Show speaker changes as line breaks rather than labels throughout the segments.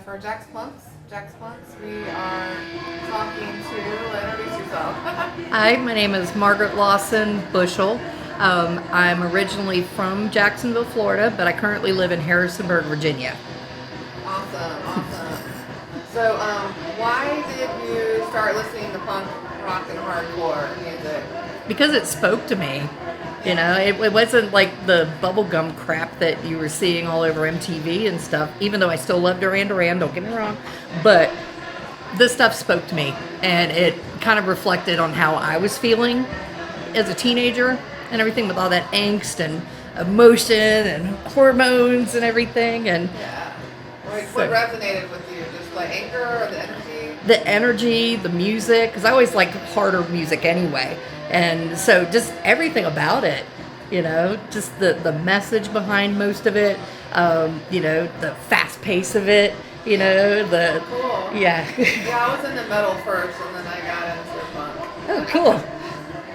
For JaxPunx, we are talking to, introduce yourself.
Hi, my name is Margarette Lawson Bushell. I'm originally from Jacksonville, Florida, but I currently live in Harrisonburg, Virginia.
Awesome. So, why did you start listening to punk rock and hardcore music?
Because it spoke to me. You know, it wasn't like the bubblegum crap that you were seeing all over MTV and stuff, even though I still love Duran Duran, don't get me wrong. But this stuff spoke to me, and it kind of reflected on how I was feeling as a teenager and everything, with all that angst and emotion and hormones and everything. And
yeah. What resonated with you? Just like anger or the energy?
The energy, the music, because I always liked harder music anyway. And so just everything about it, you know, just the message behind most of it, you know, the fast pace of it, you know,
cool.
Yeah.
Yeah, I was into metal first, and then I got into punk.
Oh, cool.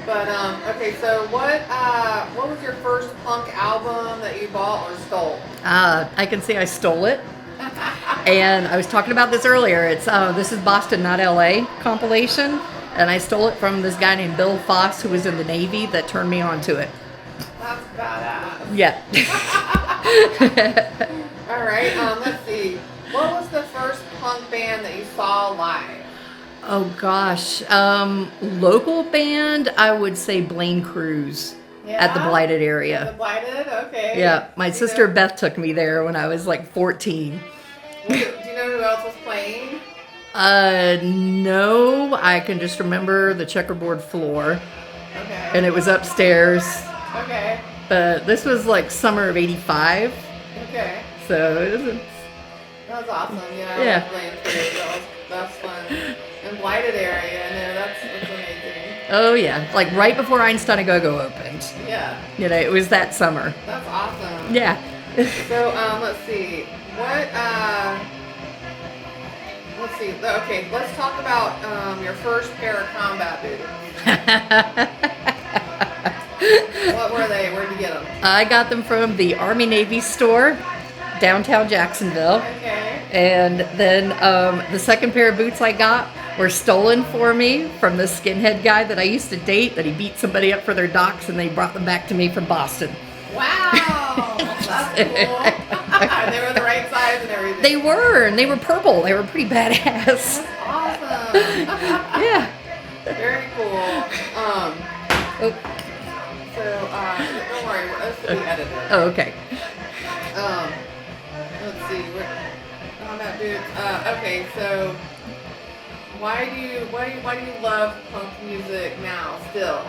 But, okay, so what was your first punk album that you bought or stole?
I can say I stole it. And I was talking about this earlier. It's This Is Boston, Not LA compilation. And I stole it from this guy named Bill Foss, who was in the Navy, that turned me on to it.
That's badass.
Yeah.
All right, let's see. What was the first punk band that you saw live?
Oh, gosh. Local band, I would say Blaine Cruz at the Blighted area.
The Blighted? Okay.
Yeah, my sister Beth took me there when I was like 14.
Do you know who else was playing?
No, I can just remember the checkerboard floor.
Okay.
And it was upstairs.
Okay.
But this was like summer of '85.
Okay.
So it was.
That was awesome. Yeah. That's fun. And Blighted area, no, that's amazing.
Oh yeah, like right before Einstein A Go-Go opened.
Yeah.
You know, it was that summer.
That's awesome.
Yeah.
So let's see. Let's see. Okay, let's talk about your first pair of combat boots. What were they? Where'd you get them?
I got them from the Army Navy store, downtown Jacksonville.
Okay.
And then the second pair of boots I got were stolen for me from the skinhead guy that I used to date, that he beat somebody up for their docs, and they brought them back to me from Boston.
Wow, that's cool. They were the right size and everything.
They were, and they were purple. They were pretty badass.
That's awesome.
Yeah.
Very cool. So, don't worry, let's be edited.
Oh, okay.
Let's see. Combat boots. Okay, so why do you love punk music now still?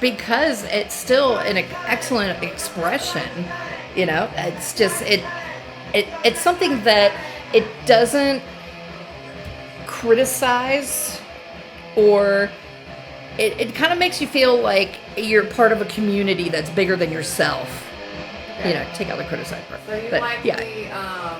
Because it's still an excellent expression, you know. It's just it's something that it doesn't criticize, or it kind of makes you feel like you're part of a community that's bigger than yourself. Okay. You know, take out the criticize part.
So you
but,
like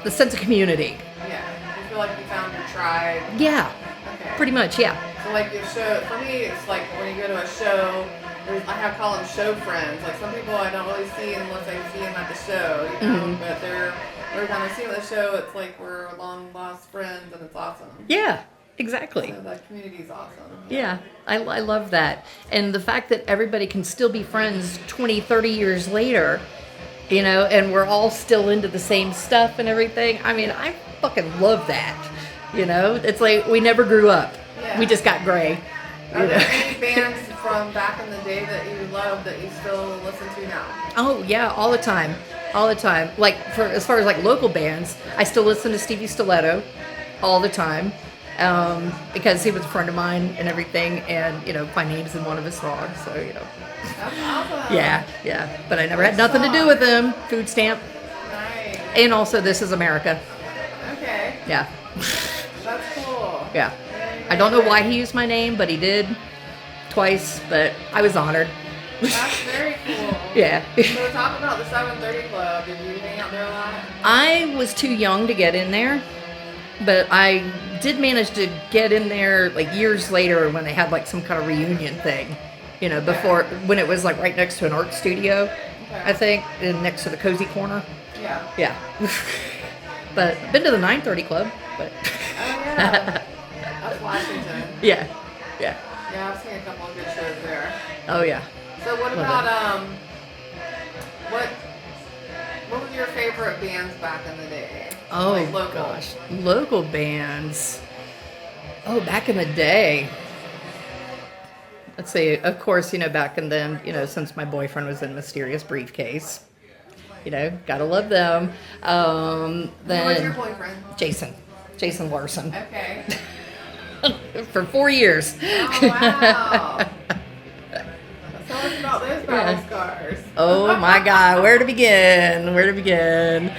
the sense of community.
Yeah, you feel like you found your tribe.
Yeah,
okay.
Pretty much, yeah.
So like your show, for me, it's like when you go to a show, I call them show friends. Like some people I don't really see unless I see them at the show, you know. Mm-hmm. But every time I see them at the show, it's like we're long lost friends, and it's awesome.
Yeah, exactly.
So that community's awesome.
Yeah, I love that. And the fact that everybody can still be friends 20, 30 years later, you know, and we're all still into the same stuff and everything. I mean, I fucking love that. You know, it's like we never grew up. Yeah. We just got gray.
Are there any bands from back in the day that you love that you still listen to now?
Oh yeah, all the time. Like as far as like local bands, I still listen to Stevie Stiletto all the time, because he was a friend of mine and everything, and you know my name's in one of his songs, so you know.
That's awesome.
Yeah. But I never had nothing to do with him. Food stamp.
Nice.
And also This Is America.
Okay.
Yeah.
That's cool.
Yeah. I don't know why he used my name, but he did twice, but I was honored.
That's very cool.
Yeah.
So talk about the 7:30 Club. Did you hang out there a lot?
I was too young to get in there, but I did manage to get in there like years later when they had like some kind of reunion thing, you know, before when it was like right next to an art studio, I think, and next to the Cozy Corner.
Yeah.
Yeah. But I've been to the 9:30 Club, but.
Oh yeah. That's Washington.
Yeah. Yeah.
Yeah, I've seen a couple of good shows there.
Oh yeah.
So what about what was your favorite bands back in the day?
Oh
like local.
gosh, local bands. Oh, back in the day. Let's see. Of course, you know, back in then, you know, since my boyfriend was in Mysterious Briefcase, you know, gotta love them.
Who
Then
was your boyfriend?
Jason Larson,
Okay.
for 4 years.
Oh wow. Tell us about those battle scars.
Oh my God, where to begin? Where to begin?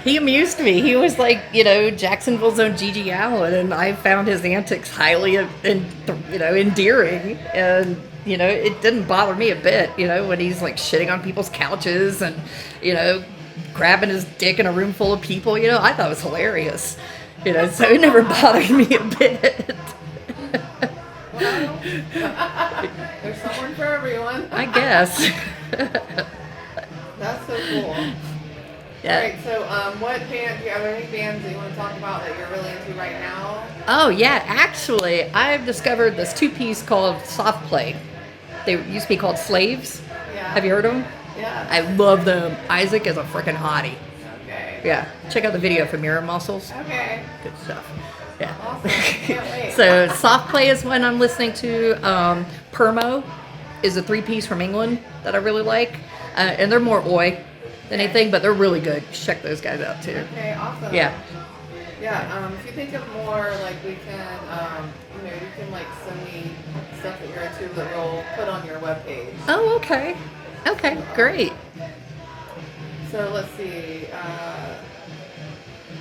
He amused me. He was like, you know, Jacksonville's own Gigi Allen, and I found his antics highly, endearing. And you know, it didn't bother me a bit. You know, when he's like shitting on people's couches and, you know, grabbing his dick in a room full of people. You know, I thought it was hilarious. You know, so it never bothered me a bit.
Well, there's someone for everyone.
I guess.
That's so cool.
Yeah.
Alright, so what band, are there any bands that you want to talk about that you're really into right now?
Oh yeah, actually, I've discovered this two-piece called Soft Play. They used to be called Slaves.
Yeah.
Have you heard of them?
Yeah.
I love them. Isaac is a freaking hottie.
Okay.
Yeah, check out the video for Mirror Muscles.
Okay.
Good stuff. Yeah.
Awesome. Can't wait.
So Soft Play is one I'm listening to. Permo is a three-piece from England that I really like, and they're more oi than anything, but they're really good. Check those guys out too.
Okay, awesome.
Yeah.
Yeah, if you think of more, like we can, you know, you can like send me stuff that you're into that we'll put on your webpage.
Oh, okay. Okay, great.
So let's see.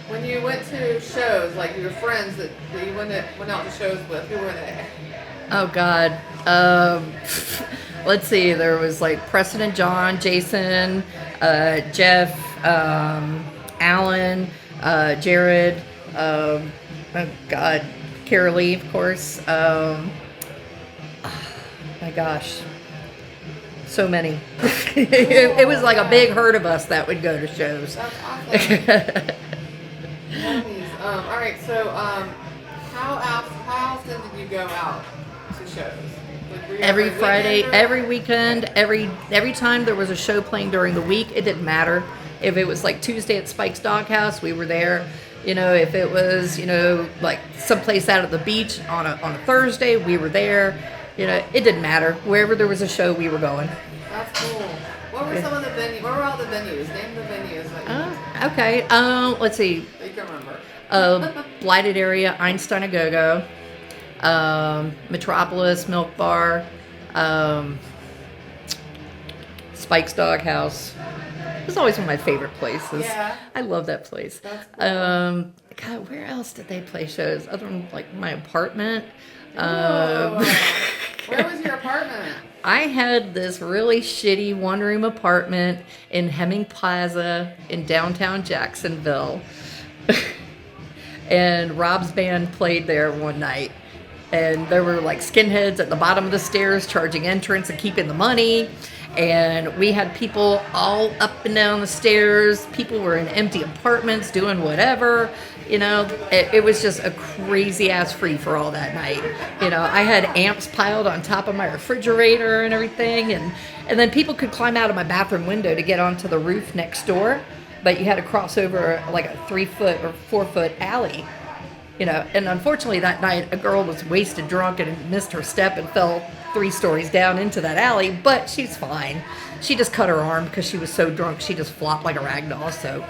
When you went to shows, like your friends that you went out to shows with, who were they?
Oh God. Let's see. There was like Preston and John, Jason, Jeff, Alan, Jared. Oh God, Carolee, of course. My gosh, so many. It was like a big herd of us that would go to shows.
That's awesome. All right. So, how often did you go out to shows? Like, were you
Every
every
Friday,
weekend or-
every weekend, every time there was a show playing during the week, it didn't matter. If it was like Tuesday at Spike's Doghouse, we were there. You know, if it was, you know, like someplace out at the beach on a Thursday, we were there. You know, it didn't matter. Wherever there was a show, we were going.
That's cool. What were some of the venues? What were all the venues? Name the venues that you went to,
Okay. Let's see.
that you can remember.
Blighted Area, Einstein A Go-Go, Metropolis, Milk Bar, Spike's Doghouse. It was always one of my favorite places.
Yeah.
I love that place.
That's cool.
God, where else did they play shows other than like my apartment?
Whoa. Where was your apartment?
I had this really shitty one-room apartment in Hemming Plaza in downtown Jacksonville. And Rob's band played there one night. And there were like skinheads at the bottom of the stairs charging entrance and keeping the money. And we had people all up and down the stairs. People were in empty apartments doing whatever. You know, it was just a crazy ass free for all that night. You know, I had amps piled on top of my refrigerator and everything. And then people could climb out of my bathroom window to get onto the roof next door. But you had to cross over like a 3-foot or 4-foot alley. You know, and unfortunately that night a girl was wasted drunk and missed her step and fell 3 stories down into that alley, but she's fine. She just cut her arm because she was so drunk she just flopped like a rag doll. So,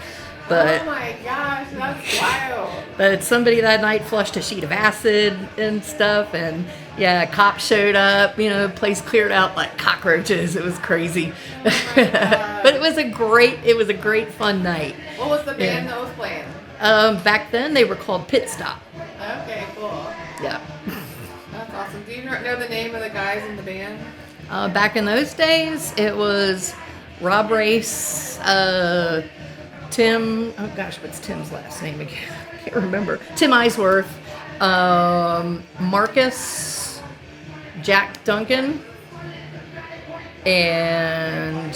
but
Oh my gosh, that's wild.
but somebody that night flushed a sheet of acid and stuff, and yeah, cops showed up. You know, the place cleared out like cockroaches. It was crazy, but it was a great fun night.
What was the band that was playing?
Back then they were called Pit Stop.
Okay, cool.
Yeah.
That's awesome. Do you know the name of the guys in the band?
Back in those days, it was Rob Race, Tim. Oh gosh, what's Tim's last name again? I can't remember. Tim Eisworth, Marcus, Jack Duncan, and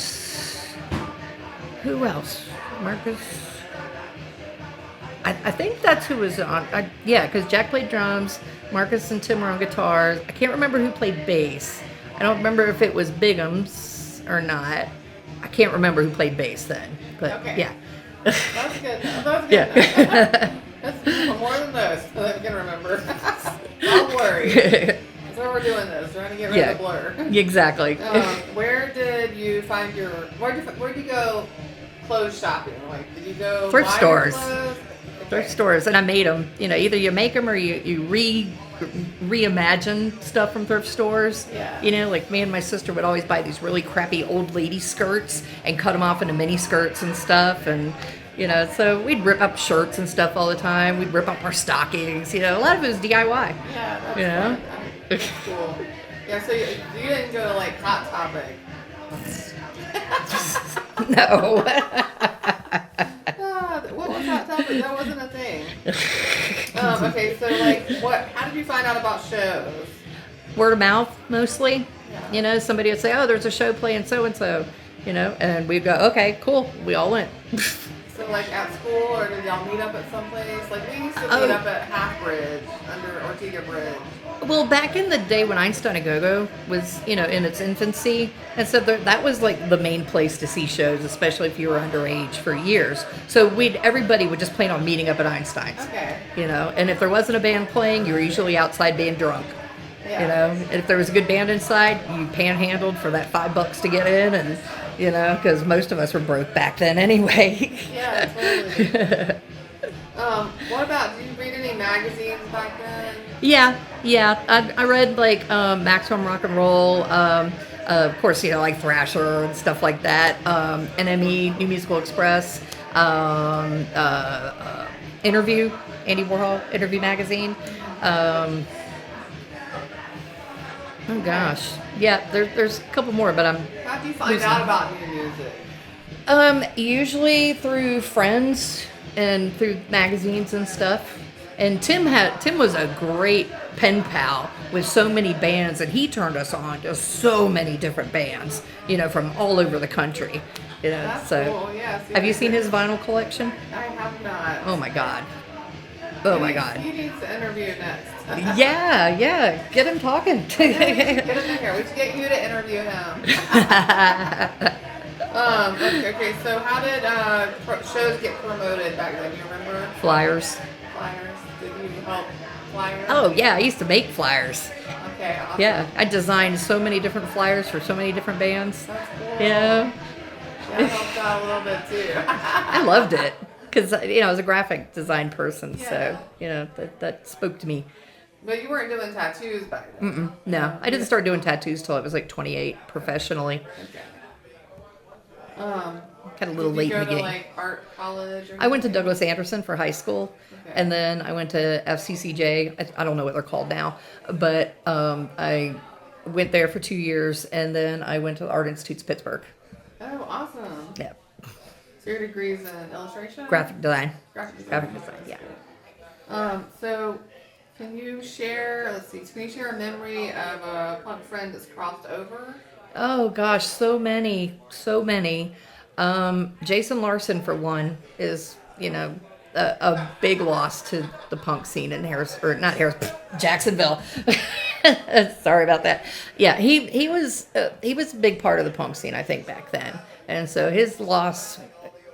who else? Marcus. I think that's who was on. Yeah, because Jack played drums, Marcus and Tim were on guitars. I can't remember who played bass. I don't remember if it was Bigham's or not. I can't remember who played bass then. But
Okay.
yeah.
That's good. That's good.
Yeah.
That's more than those that I can remember. Don't worry. That's why we're doing this. Trying to get rid of the blur.
Exactly.
Where did you find your? Where'd you go? Clothes shopping? Like, did you go
Thrift
buy
stores.
your clothes?
Thrift stores, and I made them. You know, either you make them or you reimagine stuff from thrift stores.
Yeah.
You know, like me and my sister would always buy these really crappy old lady skirts and cut them off into mini skirts and stuff, and you know, so we'd rip up shirts and stuff all the time. We'd rip up our stockings. You know, a lot of it was DIY.
Yeah, that's
You know?
fun. That's cool. Yeah, so you didn't go to like Hot Topic.
No.
What was Hot Topic? That wasn't a thing. Okay, so like, how did you find out about shows?
Word of mouth, mostly.
Yeah.
You know, somebody would say, "Oh, there's a show playing so and so," you know, and we'd go, "Okay, cool." We all went.
So like at school, or did y'all meet up at some place? Like we used to meet up at Half Bridge under Ortega Bridge.
Well, back in the day when Einstein A Go-Go was, you know, in its infancy, and so that was like the main place to see shows, especially if you were underage for years. So everybody would just plan on meeting up at Einstein's.
Okay.
You know, and if there wasn't a band playing, you were usually outside being drunk.
Yeah.
You know, and if there was a good band inside, you panhandled for that $5 to get in, and you know, because most of us were broke back then anyway.
Yeah, totally. What about? Did you read any magazines back then?
Yeah. I read like Maximum Rock and Roll, of course, you know, like Thrasher and stuff like that. NME, New Musical Express, Interview, Andy Warhol Interview magazine. Oh gosh, yeah. There's a couple more, but I'm.
How do you find out about new music?
Usually through friends and through magazines and stuff. And Tim was a great pen pal with so many bands, and he turned us on to so many different bands, you know, from all over the country. You know,
That's
so
cool. Yeah,
have you seen his vinyl collection?
I have not.
Oh my god. Oh my god.
He needs to interview next.
Yeah. Get him talking.
Get him in here. We should get you to interview him. Okay, so how did shows get promoted back then? Do you remember?
Flyers.
Flyers. Did you help flyers?
Oh yeah, I used to make flyers.
Okay, awesome.
Yeah, I designed so many different flyers for so many different bands.
That's cool.
Yeah.
Yeah, I helped out a little bit too.
I loved it because, you know, I was a graphic design person,
Yeah.
so, you know, that spoke to me.
But you weren't doing tattoos back then.
No, I didn't start doing tattoos till I was like 28 professionally.
Okay.
Kind of a little
Did
late
you
in
go
the
to
game.
like art college? Or
I went to
anything?
Douglas Anderson for high school,
Okay.
and then I went to FCCJ. I don't know what they're called now, but I went there for 2 years, and then I went to the Art Institute's Pittsburgh.
Oh, awesome.
Yeah,
So your degree's in illustration?
graphic design.
Graphic design.
Graphic design, yeah.
So can you share, can you share a memory of a punk friend that's crossed over?
Oh gosh, so many. Jason Larson, for one, is, you know, a big loss to the punk scene in Jacksonville. Sorry about that. Yeah, he was a big part of the punk scene, I think, back then, and so his loss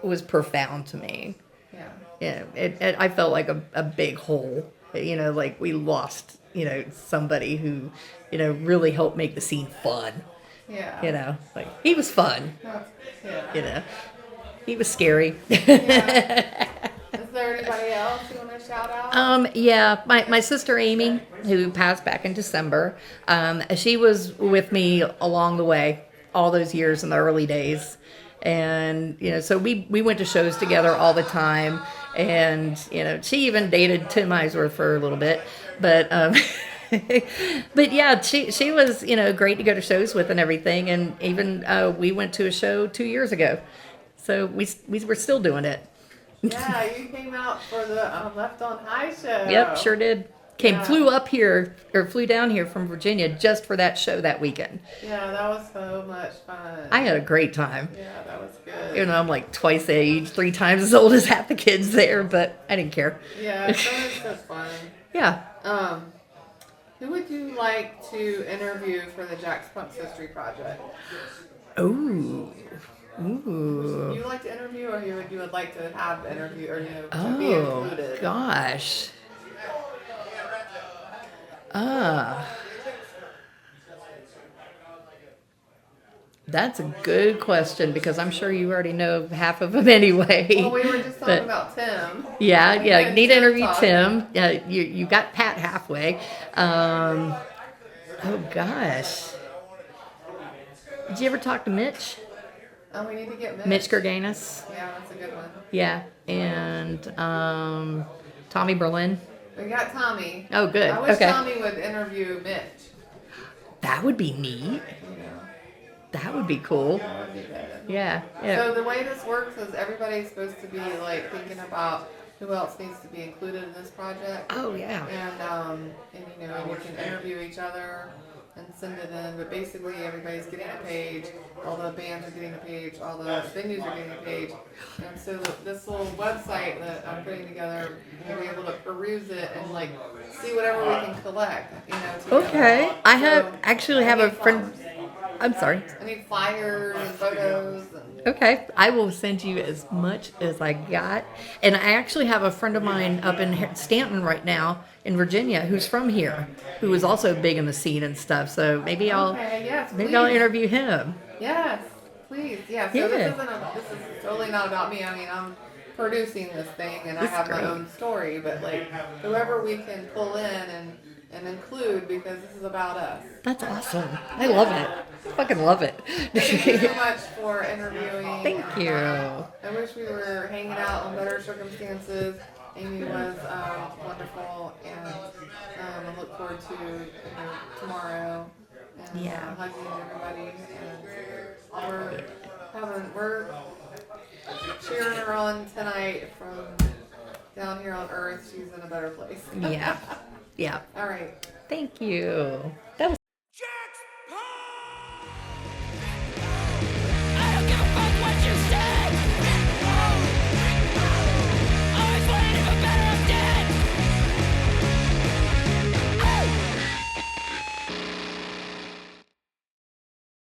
was profound to me.
Yeah.
Yeah, I felt like a big hole. You know, like we lost, you know, somebody who, you know, really helped make the scene fun.
Yeah.
You know, like he was fun.
Yeah.
You know, he was scary.
Yeah. Is there anybody else you want to shout out?
Yeah, my sister Amy, who passed back in December, she was with me along the way, all those years in the early days. And, you know, so we went to shows together all the time. And, you know, she even dated Tim Eisworth for a little bit. But But yeah, she was, great to go to shows with and everything. And even we went to a show 2 years ago. So we were still doing it.
Yeah, you came out for the Left on High show.
Yep, sure did.
Yeah.
Flew down here from Virginia just for that show that weekend.
Yeah, that was so much fun.
I had a great time.
Yeah, that was good.
I'm like twice age, 3 times as old as half the kids there, but I didn't care.
Yeah, that was just fun.
Yeah.
Who would you like to interview for the JaxPunx History Project?
Ooh.
Would you like to interview, or you would like to have the interview, or to be included?
Oh gosh. That's a good question because I'm sure you already know half of them anyway.
Well, we were just talking about Tim.
Yeah. Need to interview
talking.
Tim. You got Pat halfway. Oh gosh. Did you ever talk to Mitch?
Oh, we need to get Mitch.
Mitch Gerganis.
Yeah, that's a good one.
Yeah, and Tommy Berlin.
We got Tommy.
Oh, good.
I wish
Okay.
Tommy would interview Mitch.
That would be neat. That would be cool.
That would be good.
Yeah.
So the way this works is everybody's supposed to be like thinking about who else needs to be included in this project.
Oh yeah.
And we can interview each other and send it in. But basically, everybody's getting a page. All the bands are getting a page. All the venues are getting a page. And so this little website that I'm putting together, we'll be able to peruse it and like see whatever we can collect. Together.
Okay. I
So,
have
I
a
need
friend.
flyers.
I'm sorry.
I need flyers and photos.
Okay, I will send you as much as I got. And I actually have a friend of mine up in Stanton right now in Virginia who's from here, who is also big in the scene and stuff. So maybe I'll interview him.
Yes, please. Yeah. So
Yeah.
this is totally not about me. I mean, I'm producing this thing and I have my own story, but like whoever we can pull in and include, because this is about us.
That's awesome. I love it. I fucking love it.
Thank you so much for interviewing.
Thank you.
I wish we were hanging out in better circumstances. Amy was wonderful, and I look forward to tomorrow and hugging everybody. And we're cheering her on tonight from down here on Earth. She's in a better place.
Yeah. Yeah.
All right.
Thank you. That was